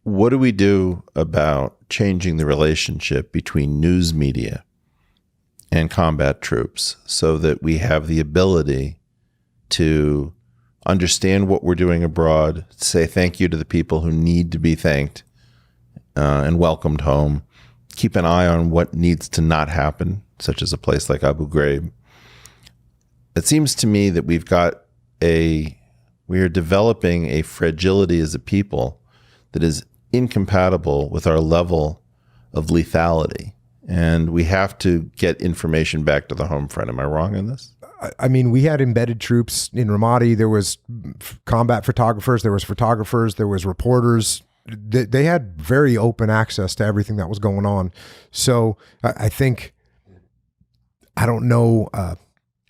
what do we do about changing the relationship between news media and combat troops so that we have the ability to understand what we're doing abroad, say thank you to the people who need to be thanked and welcomed home, keep an eye on what needs to not happen, such as a place like Abu Ghraib. It seems to me that we are developing a fragility as a people that is incompatible with our level of lethality. And we have to get information back to the home front. Am I wrong in this? I mean, we had embedded troops in Ramadi. There was combat photographers. There was reporters. They had very open access to everything that was going on. So I think, I don't know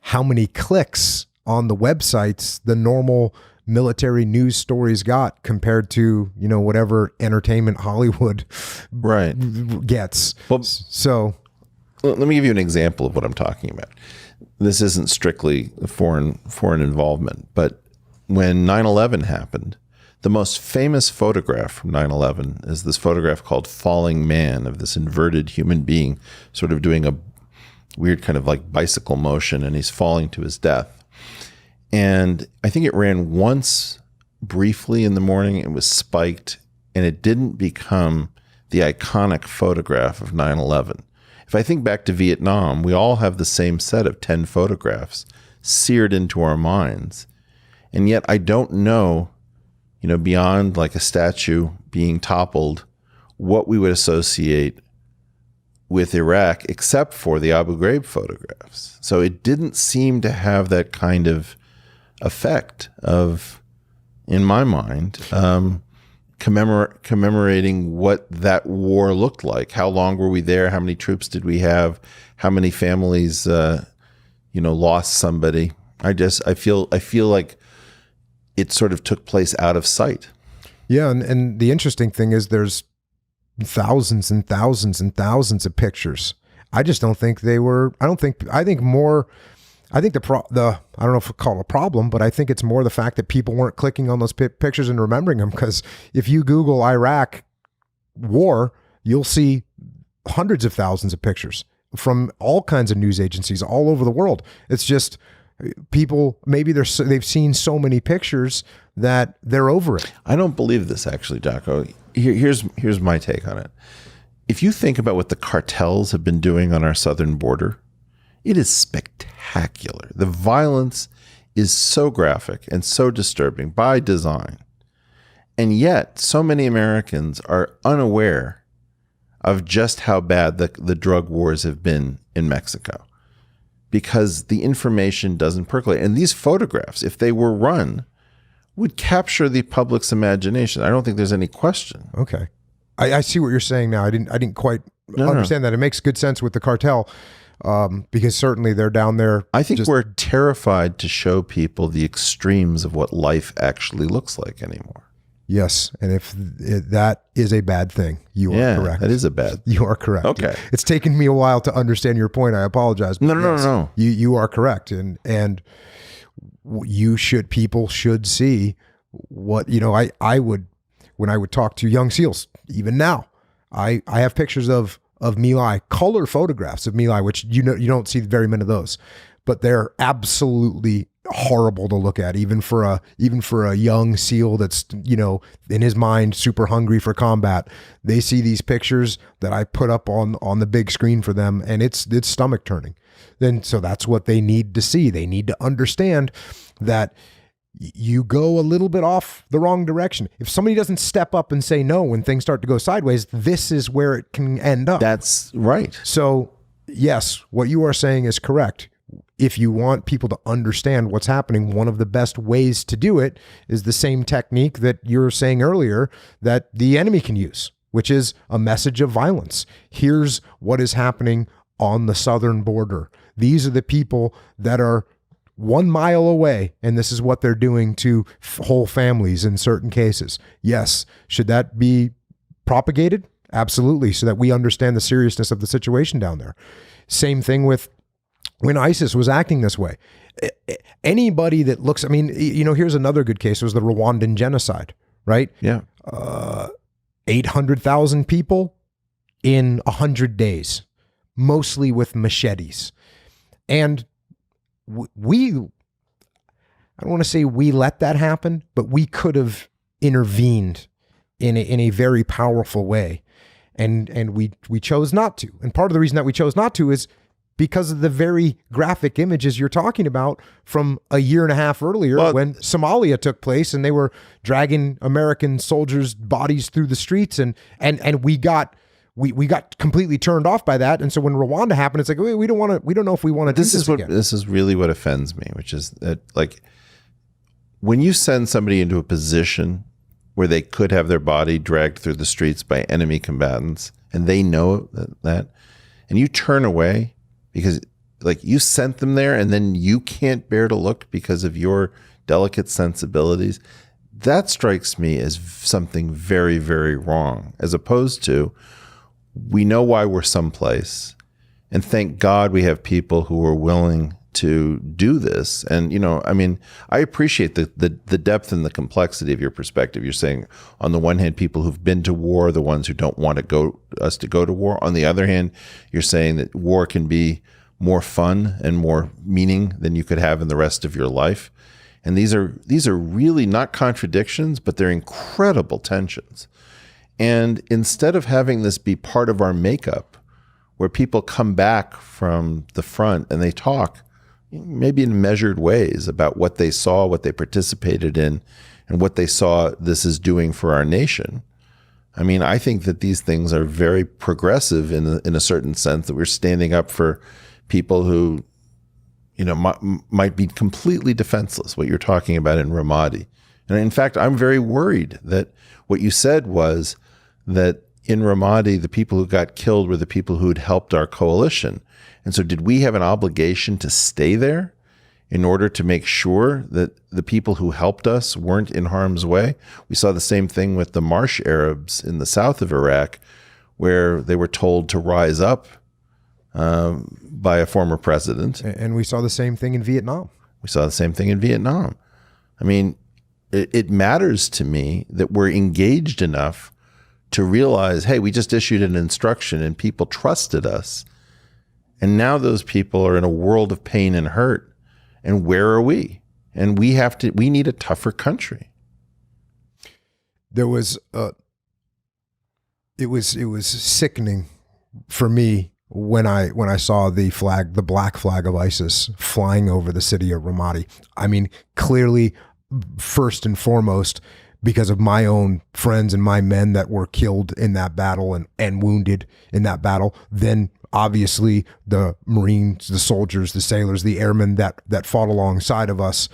how many clicks on the websites the normal military news stories got compared to, whatever entertainment Hollywood gets. Well, so let me give you an example of what I'm talking about. This isn't strictly foreign involvement, but when 9/11 happened, the most famous photograph from 9/11 is this photograph called Falling Man, of this inverted human being sort of doing a weird kind of like bicycle motion, and he's falling to his death. And I think it ran once briefly in the morning. It was spiked, and it didn't become the iconic photograph of 9/11. If I think back to Vietnam, we all have the same set of 10 photographs seared into our minds. And yet I don't know, beyond like a statue being toppled, what we would associate with Iraq except for the Abu Ghraib photographs. So it didn't seem to have that kind of effect of, in my mind, commemorating what that war looked like. How long were we there? How many troops did we have? How many families, lost somebody? I feel like it sort of took place out of sight. Yeah, and the interesting thing is there's thousands and thousands and thousands of pictures. I just don't think they were. I think I don't know if we call it a problem, but I think it's more the fact that people weren't clicking on those pictures and remembering them. Because if you Google Iraq war, you'll see hundreds of thousands of pictures from all kinds of news agencies all over the world. It's just people, maybe they've seen so many pictures that they're over it. I don't believe this, actually, Jocko. Here's my take on it. If you think about what the cartels have been doing on our southern border, it is spectacular. The violence is so graphic and so disturbing by design. And yet, so many Americans are unaware of just how bad the drug wars have been in Mexico, because the information doesn't percolate. And these photographs, if they were run, would capture the public's imagination. I don't think there's any question. Okay. I see what you're saying now. I didn't quite understand that. It makes good sense with the cartel. Because certainly they're down there. I think we're terrified to show people the extremes of what life actually looks like anymore. Yes. And if that is a bad thing, you are correct. That is a bad. You are correct. Okay. It's taken me a while to understand your point. I apologize. No. You are correct. And people should see what, I would, when I would talk to young SEALs, even now, I have pictures of My Lai, color photographs of My Lai, which you don't see very many of those, but they're absolutely horrible to look at, even for a young SEAL that's in his mind super hungry for combat. They see these pictures that I put up on the big screen for them, and it's stomach turning. So that's what they need to see. They need to understand that you go a little bit off the wrong direction. If somebody doesn't step up and say no when things start to go sideways, this is where it can end up. That's right. So yes, what you are saying is correct. If you want people to understand what's happening, one of the best ways to do it is the same technique that you were saying earlier that the enemy can use, which is a message of violence. Here's what is happening on the southern border. These are the people that are 1 mile away, and this is what they're doing to whole families in certain cases. Yes. Should that be propagated? Absolutely, so that we understand the seriousness of the situation down there. Same thing with when ISIS was acting this way. Anybody that looks, here's another good case, was the Rwandan genocide, right? Yeah. 800,000 people in 100 days, mostly with machetes. And we, I don't want to say we let that happen, but we could have intervened in a very powerful way. And we chose not to. And part of the reason that we chose not to is because of the very graphic images you're talking about from a year and a half earlier, when Somalia took place and they were dragging American soldiers' bodies through the streets, and we got completely turned off by that. And so when Rwanda happened, it's like, we don't know if we want to do this again. This is really what offends me, which is that, like, when you send somebody into a position where they could have their body dragged through the streets by enemy combatants, and they know that, and you turn away because, like, you sent them there and then you can't bear to look because of your delicate sensibilities, that strikes me as something very, very wrong, as opposed to, we know why we're someplace, and thank God we have people who are willing to do this. And, you know, I mean, I appreciate the depth and the complexity of your perspective. You're saying, on the one hand, people who've been to war, the ones who don't want us to go to war. On the other hand, you're saying that war can be more fun and more meaning than you could have in the rest of your life. And these are really not contradictions, but they're incredible tensions. And instead of having this be part of our makeup, where people come back from the front and they talk, maybe in measured ways, about what they saw, what they participated in, and what they saw this is doing for our nation. I mean, I think that these things are very progressive in a certain sense, that we're standing up for people who, you know, might be completely defenseless, what you're talking about in Ramadi. And in fact, I'm very worried that what you said was that in Ramadi, the people who got killed were the people who had helped our coalition. And so did we have an obligation to stay there in order to make sure that the people who helped us weren't in harm's way? We saw the same thing with the Marsh Arabs in the south of Iraq, where they were told to rise up by a former president. And we saw the same thing in Vietnam. We saw the same thing in Vietnam. I mean, it matters to me that we're engaged enough to realize, hey, we just issued an instruction and people trusted us. And now those people are in a world of pain and hurt. And where are we? And we need a tougher country. There was, it was sickening for me when I saw the black flag of ISIS flying over the city of Ramadi. I mean, clearly, first and foremost, because of my own friends and my men that were killed in that battle and wounded in that battle. Then obviously the Marines, the soldiers, the sailors, the airmen that fought alongside of us,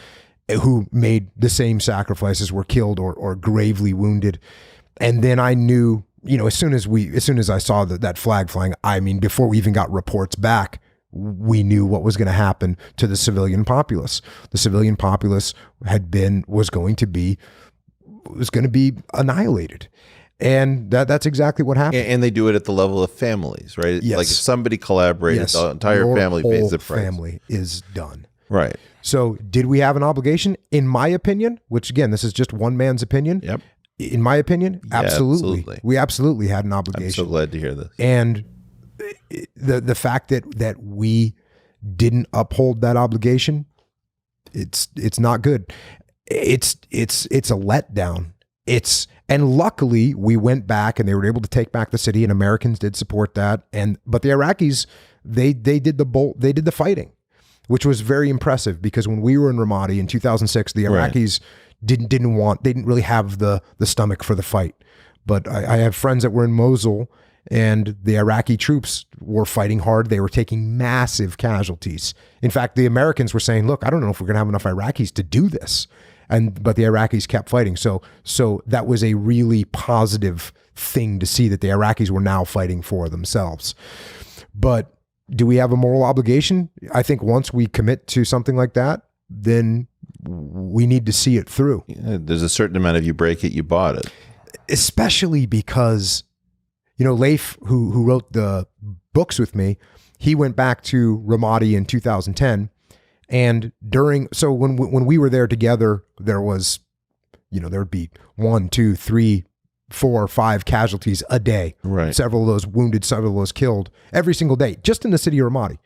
who made the same sacrifices, were killed or gravely wounded. And then I knew, you know, as soon as I saw that flag flying, I mean, before we even got reports back, we knew what was going to happen to the civilian populace. The civilian populace was going to be annihilated. And that's exactly what happened. And they do it at the level of families, right? Yes. Like if somebody collaborated, Yes. the entire family pays the price. Family is done. Right. So did we have an obligation? In my opinion, which again, this is just one man's opinion. Yep. In my opinion, Yeah, absolutely. We absolutely had an obligation. I'm so glad to hear this. And the fact that we didn't uphold that obligation, it's not good. It's a letdown. And luckily we went back and they were able to take back the city, and Americans did support that. But the Iraqis, they did the fighting, which was very impressive, because when we were in Ramadi in 2006, the Iraqis didn't really have the stomach for the fight. But I have friends that were in Mosul, and the Iraqi troops were fighting hard. They were taking massive casualties. In fact, the Americans were saying, look, I don't know if we're going to have enough Iraqis to do this. But the Iraqis kept fighting. So that was a really positive thing to see, that the Iraqis were now fighting for themselves. But do we have a moral obligation? I think once we commit to something like that, then we need to see it through. Yeah, there's a certain amount of, you break it, you bought it. Especially because, you know, Leif, who wrote the books with me, he went back to Ramadi in 2010. And when we were there together, there was, you know, there would be 1, 2, 3 4 or 5 casualties a day. Right. Several of those wounded, several of those killed every single day, just in the city of Ramadi.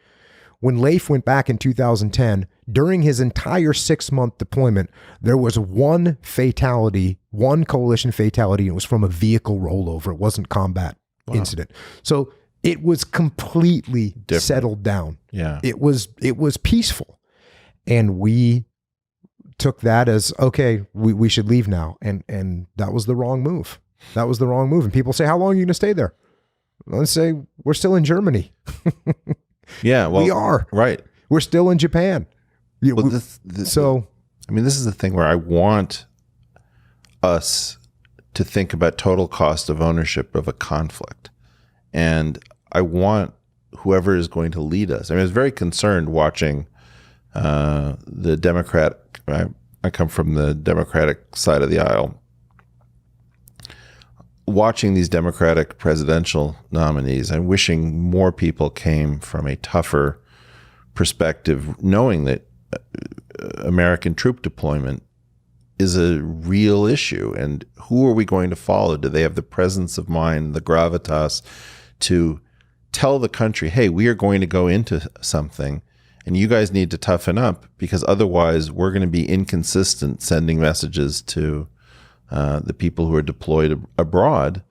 When Leif went back in 2010, during his entire 6-month deployment, there was one fatality, one coalition fatality, and it was from a vehicle rollover. It wasn't combat incident. So it was completely settled down. Yeah. It was peaceful. And we took that as, okay, we should leave now. And that was the wrong move. That was the wrong move. And people say, how long are you going to stay there? Let's say we're still in Germany. Yeah, well, we are. Right. We're still in Japan. Well, this is the thing where I want us to think about total cost of ownership of a conflict. And I want whoever is going to lead us. I mean, I was very concerned watching the Democrat. I come from the Democratic side of the aisle. Watching these Democratic presidential nominees and wishing more people came from a tougher perspective, knowing that American troop deployment is a real issue. And who are we going to follow? Do they have the presence of mind, the gravitas to tell the country, hey, we are going to go into something and you guys need to toughen up, because otherwise we're going to be inconsistent sending messages to the people who are deployed abroad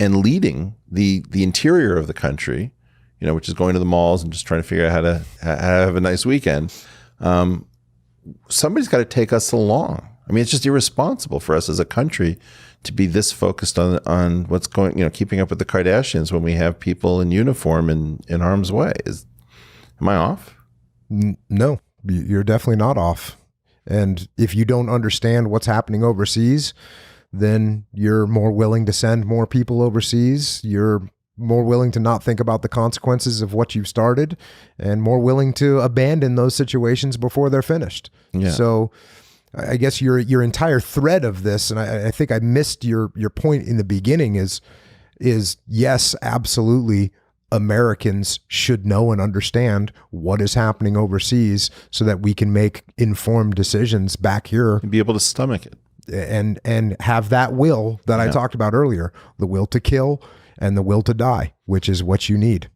and leading the interior of the country, which is going to the malls and just trying to figure out how to have a nice weekend. Somebody's got to take us along. I mean, it's just irresponsible for us as a country to be this focused on what's going, keeping up with the Kardashians when we have people in uniform in harm's way. Am I off? No, you're definitely not off. And if you don't understand what's happening overseas, then you're more willing to send more people overseas. You're more willing to not think about the consequences of what you've started, and more willing to abandon those situations before they're finished. Yeah. So I guess your entire thread of this, and I think I missed your point in the beginning, is yes, absolutely, Americans should know and understand what is happening overseas so that we can make informed decisions back here and be able to stomach it and have that will that I talked about earlier, the will to kill and the will to die, which is what you need.